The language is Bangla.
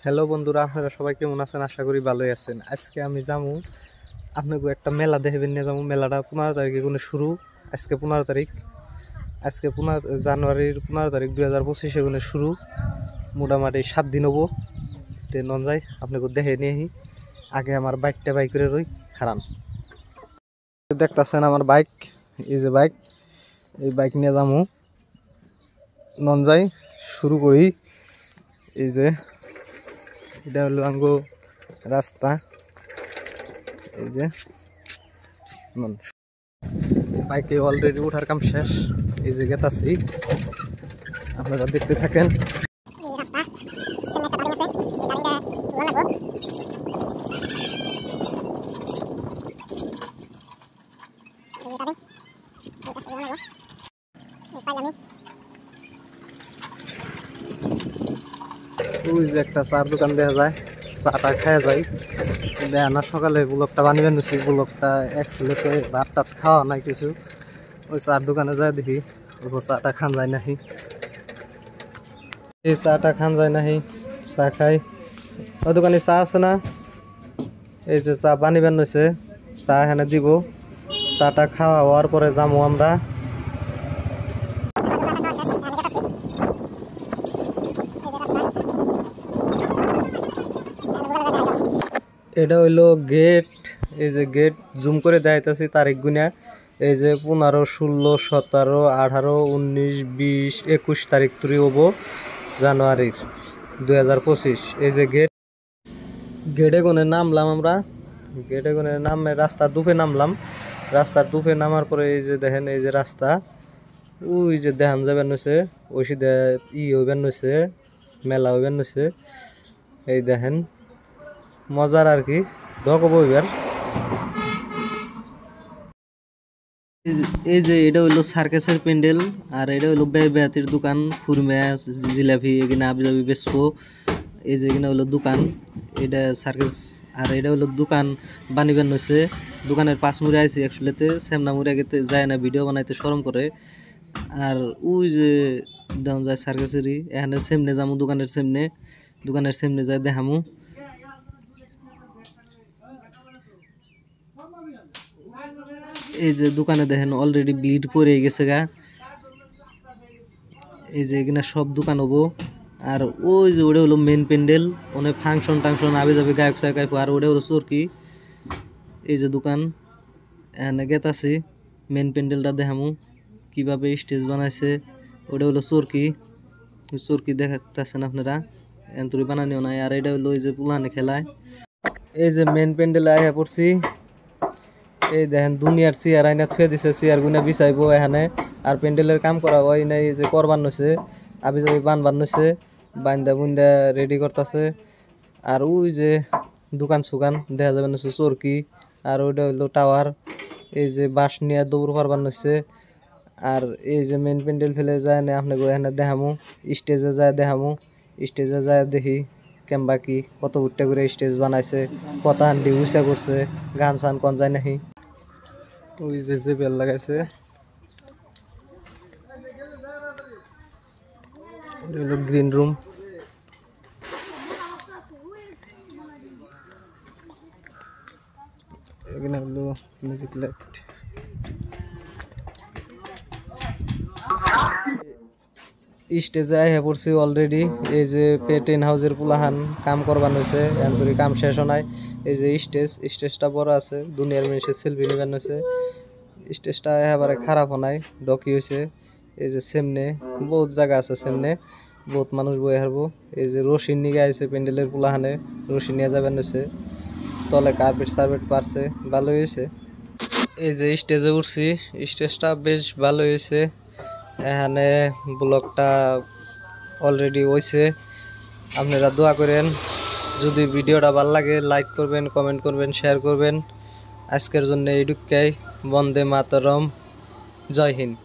হ্যালো বন্ধুরা, আপনারা সবাই কেমন আছেন? আশা করি ভালোই আছেন। আজকে আমি যাবো আপনাকে একটা মেলা দেখবেন নিয়ে যাবো। মেলাটা 15 তারিখে কোনো শুরু। আজকে 15 তারিখ, আজকে 15 জানুয়ারির 15 তারিখ 2025 গুলো শুরু। মোটামুটি 7 দিন হবো। তে নন যাই আপনাকে দেখে নিয়ে আগে আমার বাইকটা বাইক করে রই খারান। দেখতেছেন আমার বাইক, এই যে বাইক, এই বাইক নিয়ে যাবো নন যাই। শুরু করি। এই যে এটা হলো আঙ্গো রাস্তা। এই যে বাইকে অলরেডি ওঠার কাম শেষ। এই যে গেতাছি, আপনারা দেখতে থাকেন। ওই যে একটা চার দোকান দেখা যায়, চাটা খাওয়া যায়। না সকালে ব্লগটা বানিয়ে নিচ্ছি, ব্লগটা একচুয়ালিতে ভাত টাত খাওয়া নাই কিছু। ওই চার দোকানে যায় দেখি চাটা খান যায় নাহি। এই চাটা খান যায় নাহি, চা খাই। ওই দোকানে চা আছে না? এই যে চা পানি বেন হয়েছে, চা এখানে দিব। চাটা খাওয়া হওয়ার পরে যাবো আমরা। এটা হইলো গেট। এই যে গেট জুম করে দেখাইতেছি তারিখ গুনা। এই যে 15, 16, 17, 18, 19, 20, 21 তারিখ তুই হবো জানুয়ারির 2025। এই যে গেট, গেটে কোনে নামলাম আমরা। গেটে কোনে নামে রাস্তার দুপে নামলাম। রাস্তার দুপে নামার পরে এই যে দেখেন, এই যে রাস্তা, ওই যে দেখান যাবেন হয়েছে, ওই সিধে হইবেন হয়েছে, মেলা হইবেন হয়েছে। এই দেখেন মজার আর কি, দক বইবার। এই যে এটা হইলো সার্কাসের প্যান্ডেল, আর এটা হইলো বেহাতির দোকান, ফুরমা জিলাপি এখানে আবি যাবি বেসবো। এই যে এখানে হইলো দোকান, এটা সার্কাস। আর এটা হইলো দোকান বানিবেন হয়েছে। দোকানের পাঁচ মুড়ে আইছি একচুয়ালিতে, সেমনা মুড়ে গেতে যায় না, ভিডিও বানাইতে শরম করে। আর ওই যে দেওয়া যায় সার্কাসেরই, এখানে সেমনে যামু, দোকানের সেমনে যায় দেখামু। এই যে দোকানে দেখেন অলরেডি ভিড় পড়ে গেছে গা। এই যে এখানে সব দোকান হবো। আর ওই যে ওটা হলো মেন প্যান্ডেল, অনেক ফাংশন টাংশন আবে যাবে, গায়ক সায়ক আইব। আর ওটা হলো চরকি। এই যে দোকান এখানে গেতাছি, মেন প্যান্ডেলটা দেখামু কিভাবে স্টেজ বানাইছে। ওটা হলো চরকি, চরকি দেখাতেছেন আপনারা, এন্তরি বানানিও নাই। আর এটা হলো ওই যে পুলানে খেলায়। এই যে মেন প্যান্ডেলে আইয়া পড়ছি। এই দেখেন দুনিয়ার চেয়ার আইনা থুয়ে দিছে, চেয়ার গুনা বিছাইবো এখানে। আর প্যান্ডেলের কাম করা হয় নাই, যে করবান নইছে, আবি যাবি বানবান নইছে, বান্দা বুন্দা রেডি করতেছে। আর ওই যে দোকান সুকান দেখা যাবে নইছে চরকি। আর ওইটা হইলো টাওয়ার। এই যে বাঁশ নিয়ে দৌড় পারবার নইছে। আর এই যে মেন প্যান্ডেল ফেলে যায় না আপনাকে এখানে দেখামু, স্টেজে যায় দেখামু। স্টেজে যায় দেখি কেমবা কি কত উঠতে করে স্টেজ বানাইছে, কত হান্ডি উঁচা করছে, গান সান কন যায় নাহি। ওই যে বেল লাগাইছে, হলো গ্রিন রুম। এখানে হলো মিউজিক লাইট। স্টেজে আইয়া পড়ছি অলরেডি। এই যে টেন হাউসের পুলাহান কাম করবান হয়েছে, এমনি কাম শেষ নাই। এই যে স্টেজটা বড় আছে, দুনিয়ার মানুষের সেলফি নিবেন হয়েছে। স্টেজটা একেবারে খারাপ নাই, ডকি হয়েছে। এই যে সেমনে বহুত জায়গা আছে, সেমনে বহুত মানুষ বয়ে হারবো। এই যে রশি নিয়ে আইছে প্যান্ডেলের পুলাহানে, রশি নিয়ে যাবেন হয়েছে। তলে কার্পেট সার্পেট পারছে, ভালো হয়েছে। এই যে স্টেজে উঠছি, স্টেজটা বেশ ভালো হয়েছে। এখানে ব্লগটা অলরেডি হয়েছে, আপনারা দোয়া করেন। যদি ভিডিওটা ভালো লাগে লাইক করবেন, কমেন্ট করবেন, শেয়ার করবেন। আজকের জন্য এইটুকাই। বন্দে মাতরম, জয় হিন্দ।